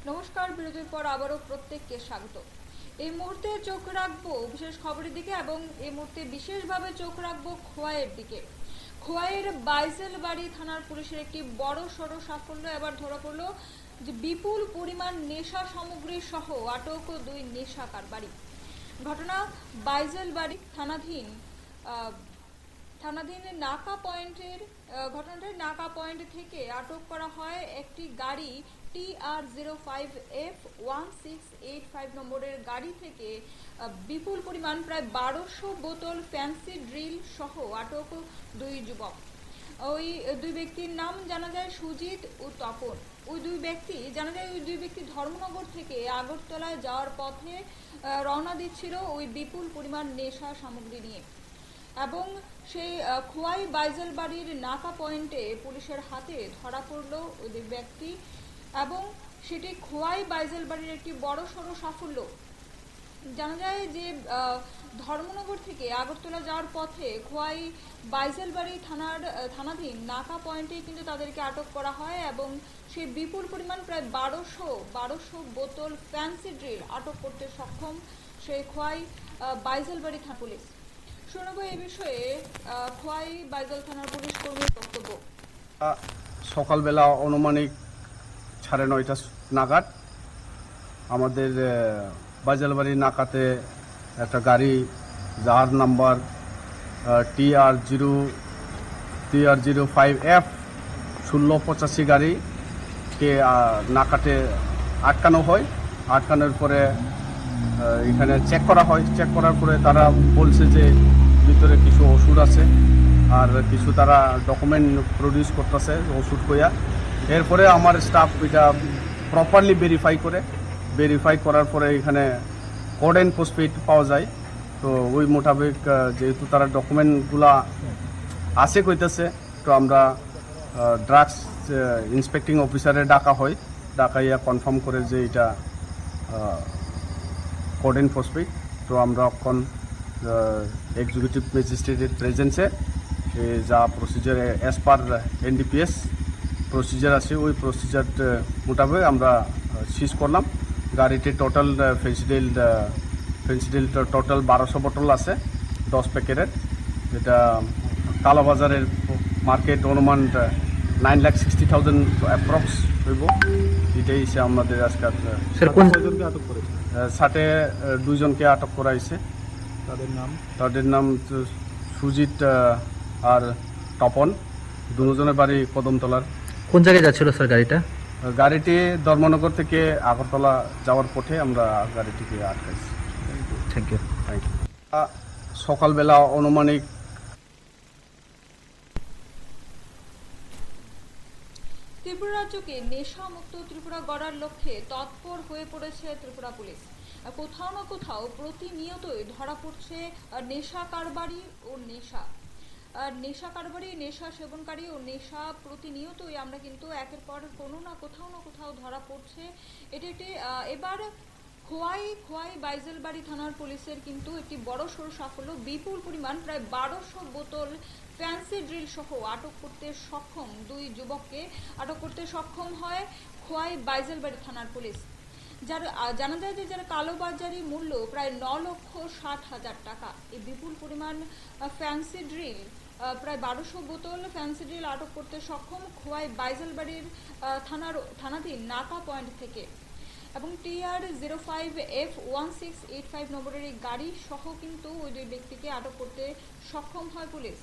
নমস্কার, বিরতির পর আবারও প্রত্যেককে স্বাগত। এই মুহূর্তে চোখ রাখবো বিশেষ খবরের দিকে এবং এই মুহূর্তে বিশেষভাবে চোখ রাখবো খোয়াইয়ের দিকে। খোয়াইয়ের বাইজেলবাড়ি থানার পুলিশের একটি বড় সড়ো সাফল্য এবার ধরা পড়লো যে বিপুল পরিমাণ নেশা সামগ্রী সহ আটক 2 নেশা কারবারি। ঘটনা বাইজেলবাড়ি থানাধীন নাকা পয়েন্টের ঘটনাটি নাকা পয়েন্ট থেকে আটক করা হয় একটি গাড়ি TR05F1685 নম্বরের গাড়ি থেকে বিপুল পরিমাণ প্রায় 1200 বোতল ফ্যান্সি ড্রিল সহ আটক 2 যুবক। ওই দুই ব্যক্তির নাম জানা যায় সুজিত ও তপন। ওই দুই ব্যক্তি ধর্মনগর থেকে আগরতলায় যাওয়ার পথে রওনা দিচ্ছিল ওই বিপুল পরিমাণ নেশা সামগ্রী নিয়ে এবং সেই খোয়াই বাইজেলবাড়ির নাকা পয়েন্টে পুলিশের হাতে ধরা পড়ল ওই দুই ব্যক্তি এবং সেটি খোয়াই বাইজেলবাড়ির একটি বড় সড়ো সাফল্য। জানা যায় যে ধর্মনগর থেকে আগরতলা যাওয়ার পথে খোয়াই বাইজেলবাড়ি থানাধীন নাকা পয়েন্টে কিন্তু তাদেরকে আটক করা হয় এবং সেই বিপুল পরিমাণ প্রায় 1200 বোতল ফ্যান্সি ড্রিল আটক করতে সক্ষম সেই খোয়াই বাইজেলবাড়ি থানা পুলিশ। শুনবো এই বিষয়ে খোয়াই বাইজেল থানার পুলিশ কর্মীর বক্তব্য। সকালবেলা অনুমানিক 9:30 নাগাদ আমাদের বাইজেলবাড়ি নাকাতে একটা গাড়ি যার নাম্বার TR05F1685 গাড়িকে নাকাতে আটকানো হয়। আটকানোর পরে এখানে চেক করা হয়। চেক করার পরে তারা বলছে যে ভিতরে কিছু ওষুধ আছে আর কিছু তারা ডকুমেন্ট প্রডিউস করতেছে ওষুধ কইয়া। এরপরে আমার স্টাফ এটা প্রপারলি ভেরিফাই করার পরে এখানে কোডেন ফসফেট পাওয়া যায়। তো ওই মোতাবেক যেহেতু তারা ডকুমেন্টগুলা আছে কইতেছে, তো আমরা ড্রাগস ইন্সপেক্টিং অফিসারে ডাকাইয়া কনফার্ম করে যে এটা কোডেন ফসফেট। তো আমরা এখন এক্সিকিউটিভ ম্যাজিস্ট্রেটের প্রেজেন্সে যা procedure as per NDPS procedure আছে ওই প্রসিজার মোতাবেক আমরা সিজ করলাম। গাড়িতে টোটাল ফেন্সিডিল টোটাল 1200 বোতল আছে 10 প্যাকেটের, যেটা কালোবাজারের মার্কেট অনুমান 9,60,000 অ্যাপ্রক্স হইব। এটাই সে আমাদের আজকে আটক করেছে। সাথে 2 জনকে আটক করা হয়েছে। তাদের নাম সুজিত আর তপন, দুজনের বাড়ি কদমতলার। কোন জায়গায় যাচ্ছিল স্যার গাড়িটা? গাড়িটি ধর্মনগর থেকে আগরতলা যাওয়ার পথে আমরা গাড়িটিকে আটকাইছি। Thank you. সকালবেলা অনুমানিক ত্রিপুরা রাজ্যকে নেশামুক্ত ত্রিপুরা গড়ার লক্ষ্যে তৎপর হয়ে পড়েছে ত্রিপুরা পুলিশ। কোথাও না কোথাও প্রতিনিয়তই ধরা পড়ছে নেশা কারবারি ও নেশা সেবনকারী ও নেশা প্রতিনিয়তই আমরা কিন্তু একের পর কোনো না কোথাও ধরা পড়ছে। এটি একটি এবার খোয়াই বাইজেলবাড়ি থানার পুলিশের কিন্তু একটি বড় সড়ো সাফল্য। বিপুল পরিমাণ প্রায় 1200 বোতল ফ্যান্সি ড্রিল সহ আটক করতে সক্ষম 2 যুবককে আটক করতে সক্ষম হয় খোয়াই বাইজেলবাড়ি থানার পুলিশ। যার জানা যায় যে যার কালোবাজারি মূল্য প্রায় 9,60,000 টাকা। এই বিপুল পরিমাণ ফ্যান্সি ড্রিল প্রায় 1200 বোতল ফ্যান্সি ড্রিল আটক করতে সক্ষম খোয়াই বাইজেলবাড়ির থানাধীন নাকা পয়েন্ট থেকে এবং TR05F1685 নম্বরের এই গাড়ি সহ কিন্তু ওই 2 ব্যক্তিকে আটক করতে সক্ষম হয় পুলিশ।